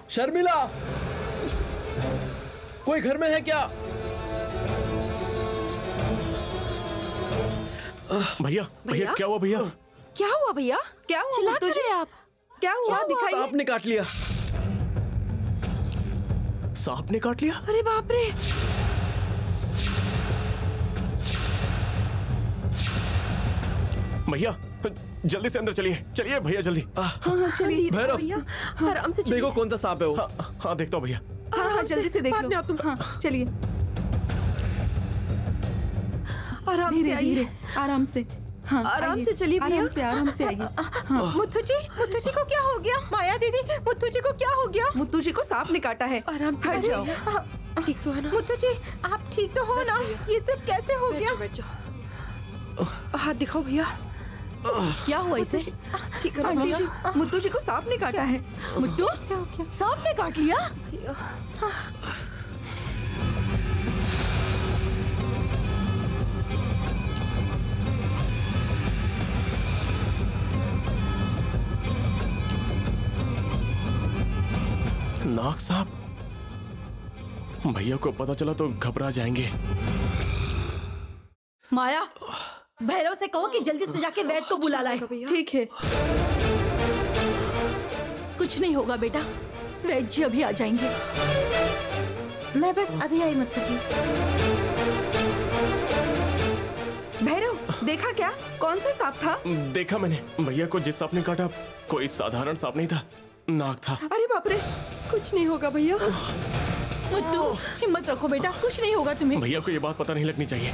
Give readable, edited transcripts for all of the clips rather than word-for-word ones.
शर्मिला, कोई घर में है क्या? भैया भैया क्या हुआ भैया? क्या हुआ भैया? क्या हुआ? चिल्ला क्यों रहे आप? क्या हुआ? दिखाइए। सांप ने काट लिया। सांप ने काट लिया? अरे बाप रे। भैया जल्दी से अंदर चलिए, चलिए भैया जल्दी। हाँ चलिए भैरव, भैया, आराम से चलिए। देखो कौन सा सांप है वो। हाँ देखता हूँ भैया। हाँ जल्दी से देख लो। तुम चलिए, आराम से आइए, आराम से। हाँ आराम से चलिए भैया, आराम से आइए। हाँ। मुत्थू जी को क्या हो गया? माया दीदी, मुत्थू जी को क्या हो गया? मुत्थू जी को सांप ने काटा है। आराम से बैठ जाओ। ठीक तो है ना? मुत्थू जी आप ठीक तो हो ना? ये सब कैसे हो गया? बैठ जाओ। हाथ दिखाओ भैया। क्या हुआ इसे? ठीक है आंटी जी, मुत्थू जी को सांप ने काटा है। मुत्तू, सांप ने काट लिया? नाग सांप? भैया को पता चला तो घबरा जाएंगे। माया, भैरव से कहो कि जल्दी से जाके वैद्य को बुला लाए। ठीक है। कुछ नहीं होगा बेटा, वैद्य जी अभी आ जाएंगे। मैं बस अभी आई मुत्थू जी। भैरव देखा क्या? कौन सा सांप था? देखा मैंने, भैया को जिस सांप ने काटा कोई साधारण सांप नहीं था, नाग था। अरे बाप रे, कुछ नहीं होगा भैया। मुत्तू हिम्मत रखो बेटा, कुछ नहीं होगा तुम्हें। भैया को ये बात पता नहीं लगनी चाहिए,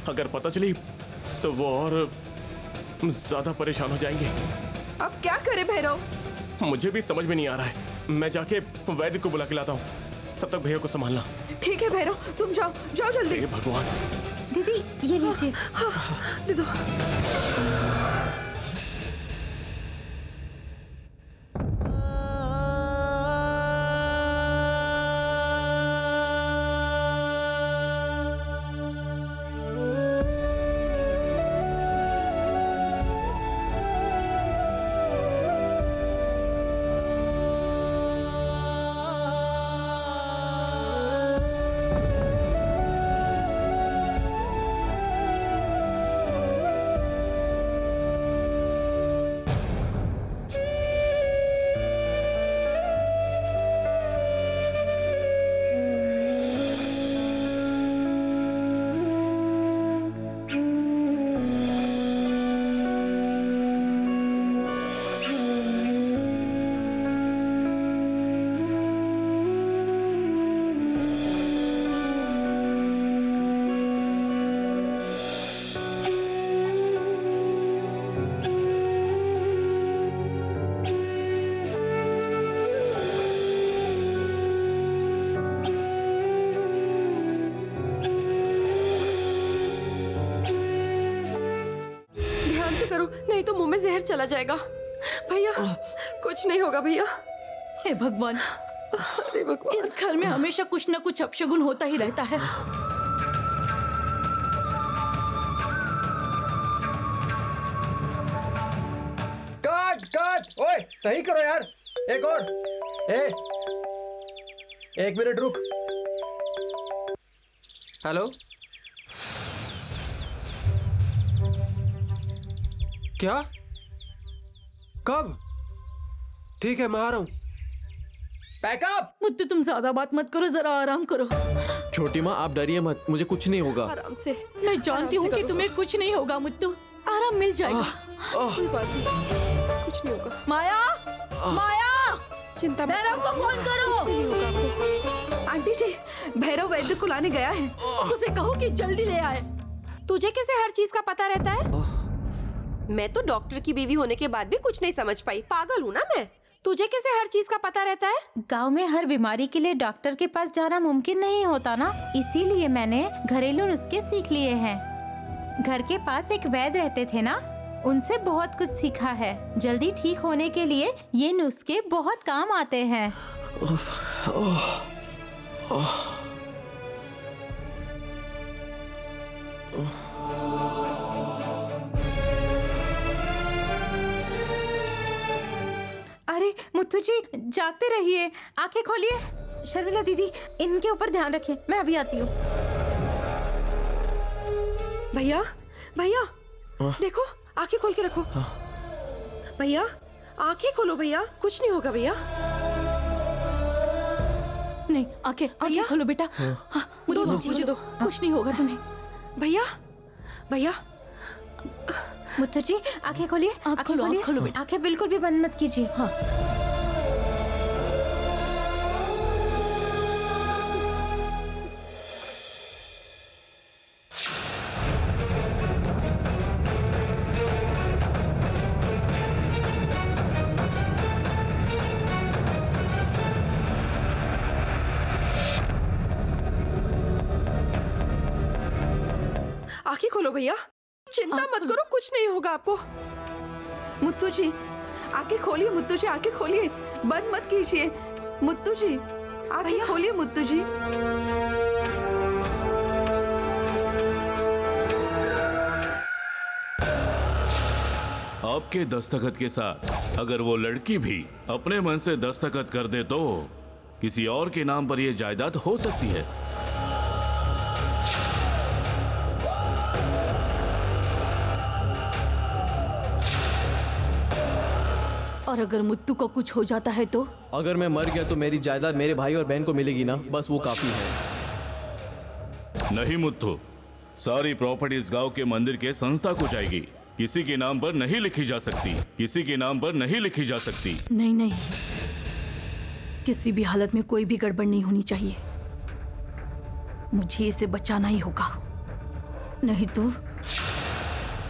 अगर पता चली तो वो और ज्यादा परेशान हो जाएंगे। अब क्या करे भैरव? मुझे भी समझ में नहीं आ रहा है, मैं जाके वैद्य को बुला के लाता हूँ, तब तक भैया को संभालना। ठीक है भैरव, तुम जाओ जाओ जल्दी। हे भगवान। दीदी ये लीजिए। हाँ, दे दो। करो, नहीं तो मुंह में जहर चला जाएगा। भैया कुछ नहीं होगा भैया। हे भगवान, अरे भगवान, इस घर में हमेशा कुछ न कुछ अपशगुन होता ही रहता है। काट काट, ओए सही करो यार। एक और। एक मिनट रुक। हेलो, क्या? कब? ठीक है मैं आ रहा हूं। पैकअप। मुझे तुम ज्यादा बात मत करो, जरा आराम करो। छोटी माँ आप डरिए मत, मुझे कुछ नहीं होगा। आराम से। मैं जानती हूँ कि तुम्हें कुछ नहीं होगा मुत्तू, आराम मिल जाएगा। कोई बात नहीं, कुछ नहीं होगा। माया, माया, चिंता मत भैरव को फोन करो। नहीं होगा आपको। आंटी जी, भैरव वैद्य को लाने गया है। उसे कहो कि जल्दी ले आए। तुझे कैसे हर चीज का पता रहता है? मैं तो डॉक्टर की बीवी होने के बाद भी कुछ नहीं समझ पाई। पागल हूँ ना मैं? तुझे कैसे हर चीज का पता रहता है? गांव में हर बीमारी के लिए डॉक्टर के पास जाना मुमकिन नहीं होता ना, इसीलिए मैंने घरेलू नुस्खे सीख लिए हैं। घर के पास एक वैद्य रहते थे ना, उनसे बहुत कुछ सीखा है। जल्दी ठीक होने के लिए ये नुस्खे बहुत काम आते हैं। मुत्तू जी जागते रहिए, आंखें खोलिए। शर्मिला दीदी इनके ऊपर ध्यान रखिए, मैं अभी आती हूँ। भैया भैया देखो, आंखें खोल के रखो। भैया आंखें खोलो भैया, कुछ नहीं होगा भैया। नहीं, आंखें खोलो बेटा। मुझे दो। कुछ नहीं होगा तुम्हें। भैया भैया मुत्तू जी आंखें खोलिए, आंखें खोलिए बेटा, आंखें बिल्कुल भी बंद मत कीजिए। हाँ। आंखें खोलो भैया, चिंता मत करो, कुछ नहीं होगा आपको। मुत्तू जी आंखें खोलिए, मुत्तू जी आंखें खोलिए, बंद मत कीजिए। मुत्तू जी आंखें खोलिए, मुत्तू जी। आपके दस्तखत के साथ अगर वो लड़की भी अपने मन से दस्तखत कर दे तो किसी और के नाम पर यह जायदाद हो सकती है। और अगर मुत्तू को कुछ हो जाता है तो? अगर मैं मर गया तो मेरी जायदाद मेरे भाई और बहन को मिलेगी ना, बस वो काफी है। नहीं मुत्तू, सारी प्रॉपर्टी इस गांव के मंदिर के संस्था को जाएगी। किसी के नाम पर नहीं लिखी जा सकती, किसी के नाम पर नहीं लिखी जा सकती। नहीं नहीं, किसी भी हालत में कोई भी गड़बड़ नहीं होनी चाहिए। मुझे इसे बचाना ही होगा, नहीं तो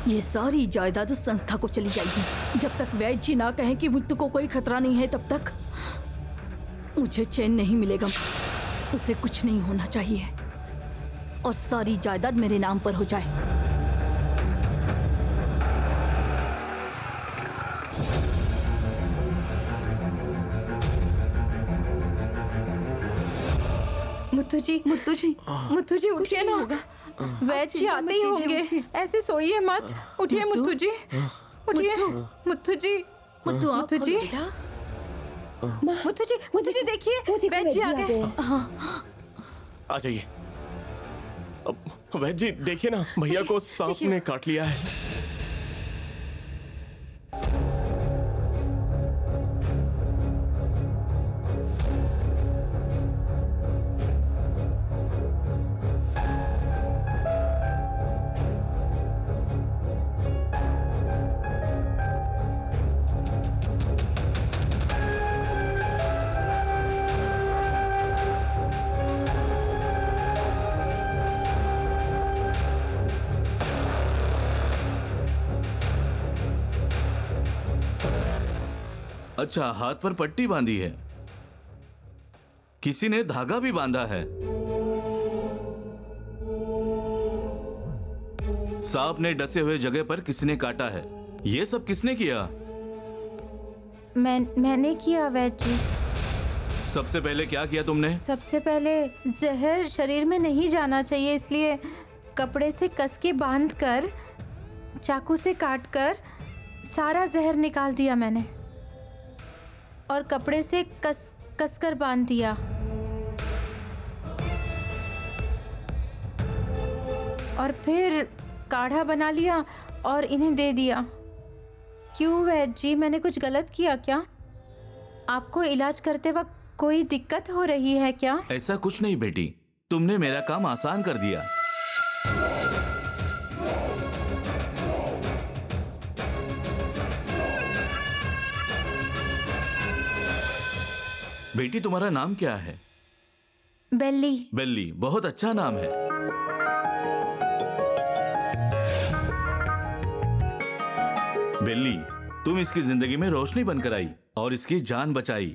ये सारी जायदाद उस संस्था को चली जाएगी। जब तक वैद्य जी ना कहें कि मुत्तू को कोई खतरा नहीं है तब तक मुझे चैन नहीं मिलेगा। उसे कुछ नहीं होना चाहिए और सारी जायदाद मेरे नाम पर हो जाए। मुत्तू जी उठिए ना, वैद्य जी आते ही होंगे, ऐसे सोइए मत। उठिए मुत्तू जी, उठिए मुत्तू जी। मुत्तू जी देखिए, वैद्य जी आ गए। आ जाइए। वैद्य जी देखिए ना, भैया को सांप ने काट लिया है। अच्छा, हाथ पर पट्टी बांधी है, किसी ने धागा भी बांधा है। सांप ने डसे हुए जगह पर किसी ने काटा है। ये सब किसने किया? मैंने किया वैद्य जी। सबसे पहले क्या किया तुमने? सबसे पहले जहर शरीर में नहीं जाना चाहिए, इसलिए कपड़े से कस के बांध कर, चाकू से काट कर सारा जहर निकाल दिया मैंने और कपड़े से कस कर बांध दिया। और फिर काढ़ा बना लिया और इन्हें दे दिया। क्यों वैद्य जी, मैंने कुछ गलत किया क्या? आपको इलाज करते वक्त कोई दिक्कत हो रही है क्या? ऐसा कुछ नहीं बेटी, तुमने मेरा काम आसान कर दिया। बेटी तुम्हारा नाम क्या है? बेल्ली। बेल्ली, बहुत अच्छा नाम है। बेल्ली, तुम इसकी जिंदगी में रोशनी बनकर आई और इसकी जान बचाई।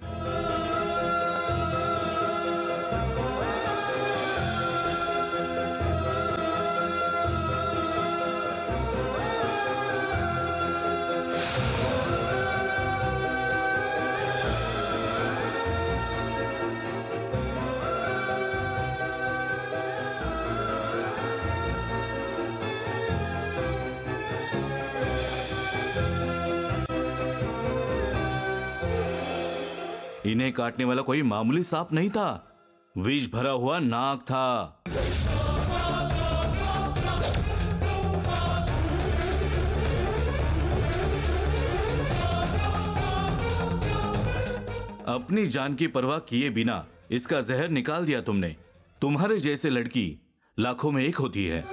इन्हें काटने वाला कोई मामूली सांप नहीं था, विष भरा हुआ नाग था। अपनी जान की परवाह किए बिना इसका जहर निकाल दिया तुमने। तुम्हारे जैसे लड़की लाखों में एक होती है।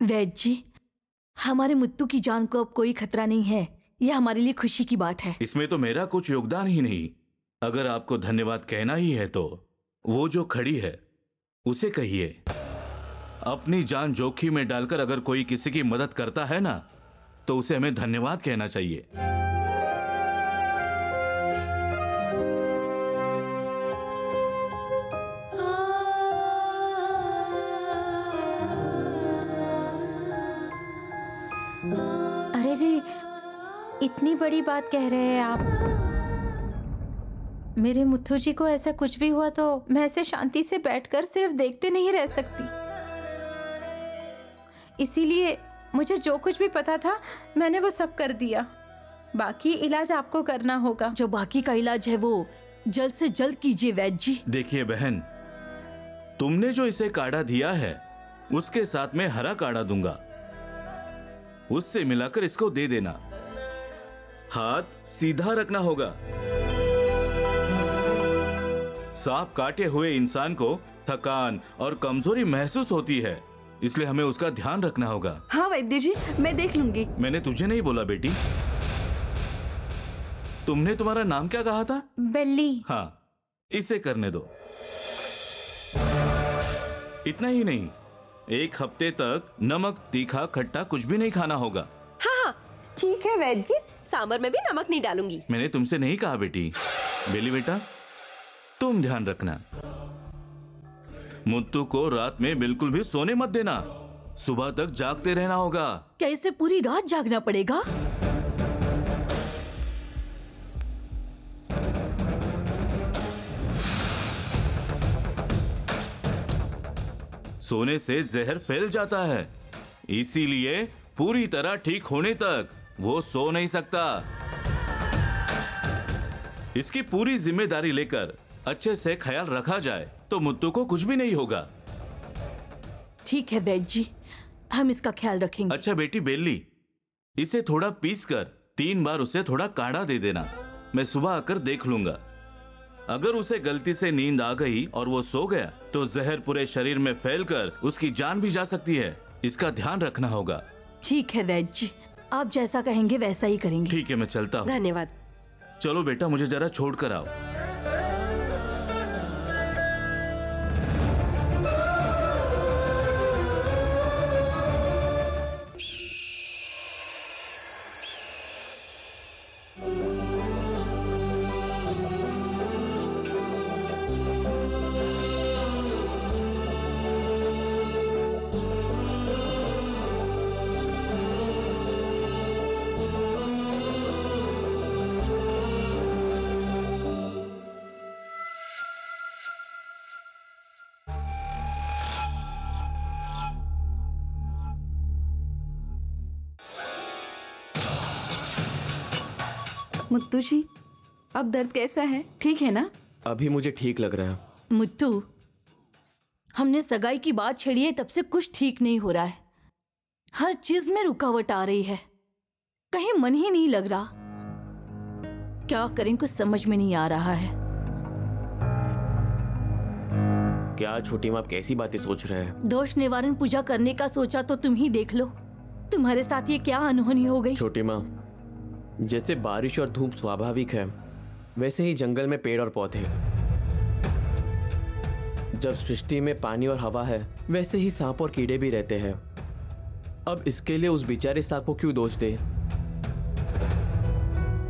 वैद्य जी, हमारे मुत्तू की जान को अब कोई खतरा नहीं है। यह हमारे लिए खुशी की बात है। इसमें तो मेरा कुछ योगदान ही नहीं। अगर आपको धन्यवाद कहना ही है तो वो जो खड़ी है उसे कहिए। अपनी जान जोखिम में डालकर अगर कोई किसी की मदद करता है ना, तो उसे हमें धन्यवाद कहना चाहिए। अरे रे, इतनी बड़ी बात कह रहे हैं आप। मेरे मुथ्थू जी को ऐसा कुछ भी हुआ तो मैं ऐसे शांति से बैठकर सिर्फ देखते नहीं रह सकती। इसीलिए मुझे जो कुछ भी पता था मैंने वो सब कर दिया। बाकी इलाज आपको करना होगा। जो बाकी का इलाज है वो जल्द से जल्द कीजिए वैद्य जी। देखिए बहन, तुमने जो इसे काढ़ा दिया है उसके साथ में हरा काढ़ा दूंगा, उससे मिलाकर इसको दे देना। हाथ सीधा रखना होगा। सांप काटे हुए इंसान को थकान और कमजोरी महसूस होती है, इसलिए हमें उसका ध्यान रखना होगा। हाँ वैद्य जी, मैं देख लूंगी। मैंने तुझे नहीं बोला बेटी। तुमने तुम्हारा नाम क्या कहा था? बेली। हाँ, इसे करने दो। इतना ही नहीं, 1 हफ्ते तक नमक, तीखा, खट्टा कुछ भी नहीं खाना होगा। हाँ, ठीक है वैद्य जी, सांबर में भी नमक नहीं डालूंगी। मैंने तुमसे नहीं कहा बेटी। बेली बेटा, तुम ध्यान रखना। मुत्तू को रात में बिल्कुल भी सोने मत देना। सुबह तक जागते रहना होगा। क्या इसे पूरी रात जागना पड़ेगा? सोने से जहर फैल जाता है, इसीलिए पूरी तरह ठीक होने तक वो सो नहीं सकता। इसकी पूरी जिम्मेदारी लेकर अच्छे से ख्याल रखा जाए तो मुत्तू को कुछ भी नहीं होगा। ठीक है वैद्य जी, हम इसका ख्याल रखेंगे। अच्छा बेटी बेली, इसे थोड़ा पीसकर 3 बार उसे थोड़ा काढ़ा दे देना। मैं सुबह आकर देख लूंगा। अगर उसे गलती से नींद आ गई और वो सो गया तो जहर पूरे शरीर में फैलकर उसकी जान भी जा सकती है। इसका ध्यान रखना होगा। ठीक है वैद्य जी, आप जैसा कहेंगे वैसा ही करेंगे। ठीक है, मैं चलता हूँ। धन्यवाद। चलो बेटा, मुझे जरा छोड़ कर आओ। मुत्तू जी, अब दर्द कैसा है? ठीक है ना? अभी मुझे ठीक लग रहा है। मुत्तू, हमने सगाई की बात छेड़ी है तब से कुछ ठीक नहीं हो रहा है। हर चीज में रुकावट आ रही है, कहीं मन ही नहीं लग रहा। क्या करें, कुछ समझ में नहीं आ रहा है। क्या छोटी माँ, आप कैसी बातें सोच रहे हैं? दोष निवारण पूजा करने का सोचा तो तुम ही देख लो, तुम्हारे साथ ये क्या अनहोनी हो गई। छोटी माँ, जैसे बारिश और धूप स्वाभाविक है, वैसे ही जंगल में पेड़ और पौधे। जब सृष्टि में पानी और हवा है, वैसे ही सांप और कीड़े भी रहते हैं। अब इसके लिए उस बेचारे सांप को क्यों दोष दे?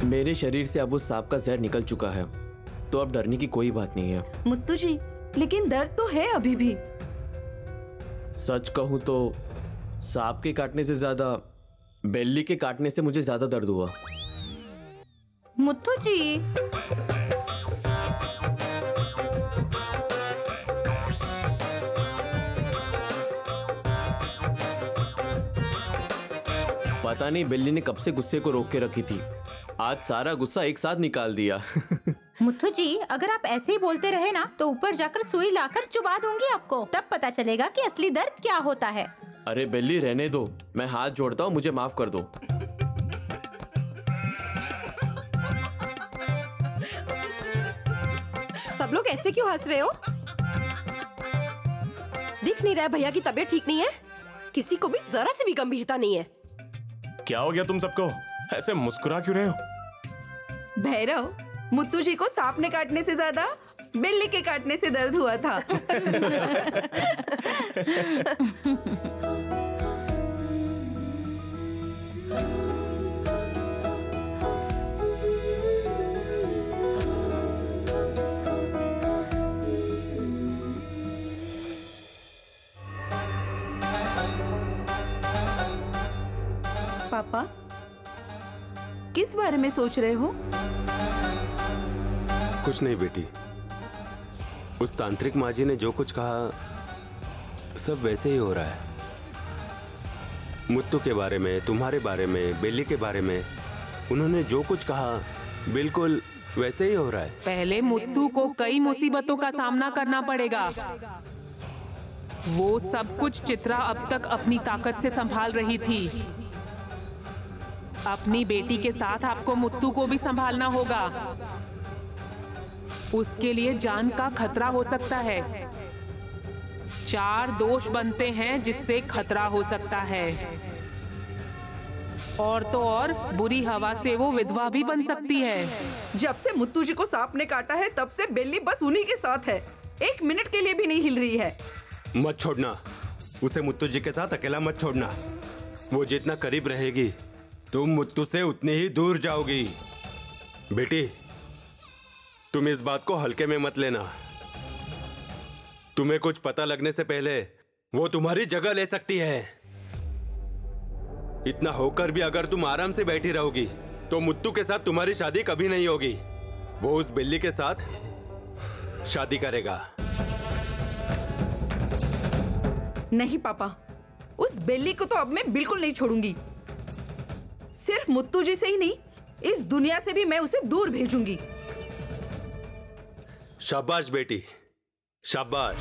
मेरे शरीर से अब उस सांप का जहर निकल चुका है, तो अब डरने की कोई बात नहीं है। मुत्तू जी, लेकिन दर्द तो है अभी भी। सच कहूं तो सांप के काटने से ज्यादा बेली के काटने से मुझे ज्यादा दर्द हुआ। मुत्थू जी, पता नहीं बिल्ली ने कब से गुस्से को रोक के रखी थी, आज सारा गुस्सा एक साथ निकाल दिया। मुथु जी, अगर आप ऐसे ही बोलते रहे ना तो ऊपर जाकर सुई लाकर चुबा दूंगी आपको, तब पता चलेगा कि असली दर्द क्या होता है। अरे बिल्ली रहने दो, मैं हाथ जोड़ता हूँ, मुझे माफ कर दो। सब लोग ऐसे क्यों हंस रहे हो? दिख नहीं रहा है भैया की तबीयत ठीक नहीं है? किसी को भी जरा से भी गंभीरता नहीं है। क्या हो गया तुम सबको? ऐसे मुस्कुरा क्यों रहे हो? भैरव, मुत्तू जी को सांप ने काटने से ज्यादा बिल्ली के काटने से दर्द हुआ था। पापा, किस बारे में सोच रहे हो? कुछ नहीं बेटी, उस तांत्रिक माँ जी ने जो कुछ कहा सब वैसे ही हो रहा है। मुत्तू के बारे में, तुम्हारे बारे में, बिल्ली के बारे में उन्होंने जो कुछ कहा बिल्कुल वैसे ही हो रहा है। पहले मुत्तू को कई मुसीबतों का सामना करना पड़ेगा। वो सब कुछ चित्रा अब तक अपनी ताकत से संभाल रही थी। अपनी बेटी के साथ आपको मुत्तू को भी संभालना होगा। उसके लिए जान का खतरा हो सकता है। 4 दोष बनते हैं जिससे खतरा हो सकता है, और तो और बुरी हवा से वो विधवा भी बन सकती है। जब से मुत्तू जी को सांप ने काटा है तब से बिल्ली बस उन्हीं के साथ है, 1 मिनट के लिए भी नहीं हिल रही है। मत छोड़ना उसे, मुत्तू जी के साथ अकेला मत छोड़ना। वो जितना करीब रहेगी तुम मुत्तू से उतनी ही दूर जाओगी। बेटी, तुम इस बात को हल्के में मत लेना। तुम्हें कुछ पता लगने से पहले वो तुम्हारी जगह ले सकती है। इतना होकर भी अगर तुम आराम से बैठी रहोगी तो मुत्तू के साथ तुम्हारी शादी कभी नहीं होगी। वो उस बिल्ली के साथ शादी करेगा। नहीं पापा, उस बिल्ली को तो अब मैं बिल्कुल नहीं छोड़ूंगी। सिर्फ मुत्तू जी से ही नहीं, इस दुनिया से भी मैं उसे दूर भेजूंगी। शाबाश बेटी, शाबाश।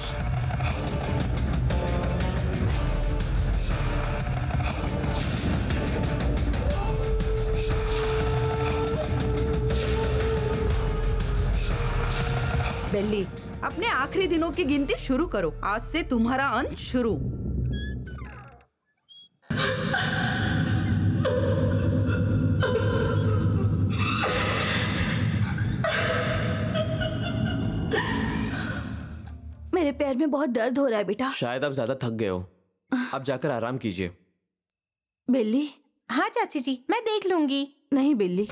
बिल्ली, अपने आखिरी दिनों की गिनती शुरू करो। आज से तुम्हारा अंत शुरू। मेरे पैर में बहुत दर्द हो रहा है बेटा। शायद आप ज्यादा थक गए हो, आप जाकर आराम कीजिए। बिल्ली। हाँ चाची जी, मैं देख लूंगी। नहीं बिल्ली,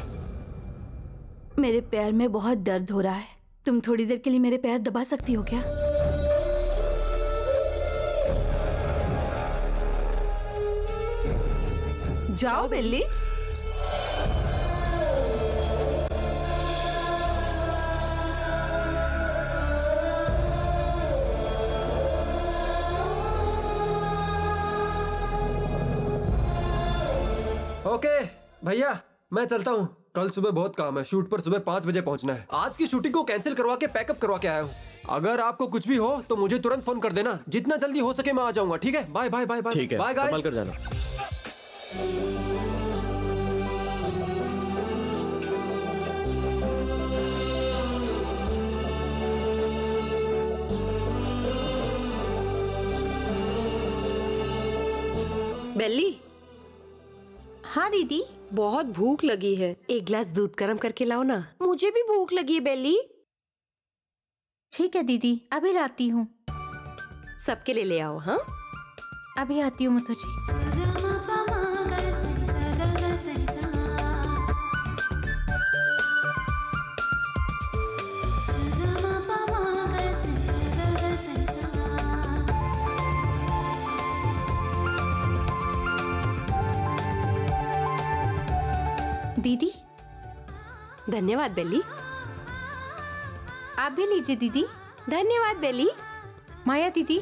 मेरे पैर में बहुत दर्द हो रहा है। तुम थोड़ी देर के लिए मेरे पैर दबा सकती हो क्या? जाओ बिल्ली। ओके भैया, मैं चलता हूँ। कल सुबह बहुत काम है, शूट पर सुबह 5 बजे पहुँचना है। आज की शूटिंग को कैंसिल करवा के पैकअप करवा के आया हूँ। अगर आपको कुछ भी हो तो मुझे तुरंत फोन कर देना, जितना जल्दी हो सके मैं आ जाऊंगा। ठीक है, बाय बाय बाय बाय। ठीक है, बाय गाइस। संभाल कर जाना। बेली। हाँ दीदी। बहुत भूख लगी है, एक गिलास दूध गर्म करके लाओ ना। मुझे भी भूख लगी है बेली। ठीक है दीदी, अभी लाती हूँ। सबके लिए ले आओ। हाँ, अभी आती हूँ मुथु जी। दीदी। धन्यवाद बेली। आप भी लीजिए दीदी। धन्यवाद बेली। माया दीदी।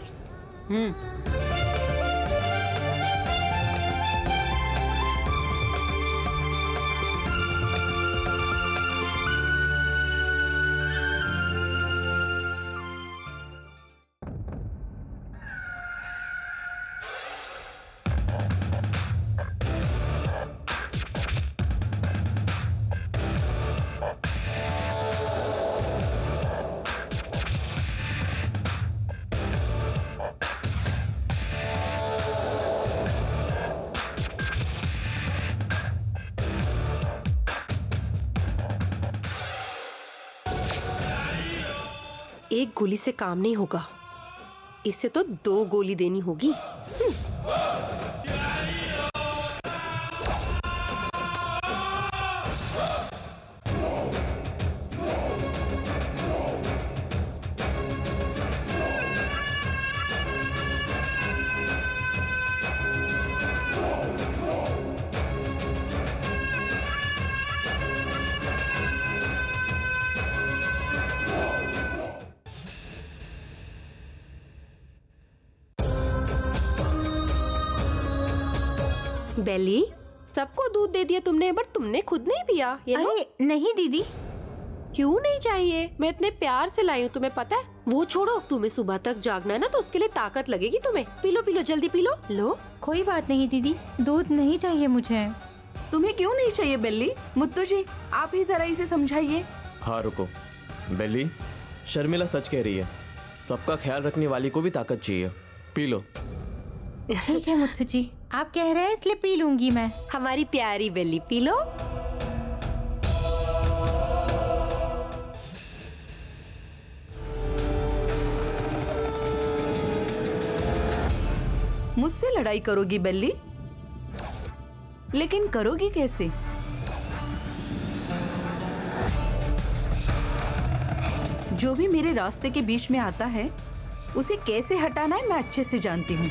एक गोली से काम नहीं होगा, इससे तो 2 गोली देनी होगी। बेली, सबको दूध दे दिया तुमने, बट तुमने खुद नहीं पिया। अरे नहीं दीदी। क्यों नहीं चाहिए? मैं इतने प्यार से लाई हूँ, तुम्हें पता है। वो छोड़ो, तुम्हें सुबह तक जागना है ना, तो उसके लिए ताकत लगेगी तुम्हें। पी लो पी लो, जल्दी पी लो। लो। कोई बात नहीं दीदी, दूध नहीं चाहिए मुझे। तुम्हें क्यों नहीं चाहिए बेली? मुत्तू जी, आप ही जरा इसे समझाइए। हाँ रुको बेली, शर्मिला सच कह रही है, सबका ख्याल रखने वाली को भी ताकत चाहिए। P low. ठीक है मुत्तू जी, आप कह रहे हैं इसलिए पी लूंगी मैं। हमारी प्यारी बेली, पी लो। मुझसे लड़ाई करोगी बेली? लेकिन करोगी कैसे? जो भी मेरे रास्ते के बीच में आता है, उसे कैसे हटाना है मैं अच्छे से जानती हूँ।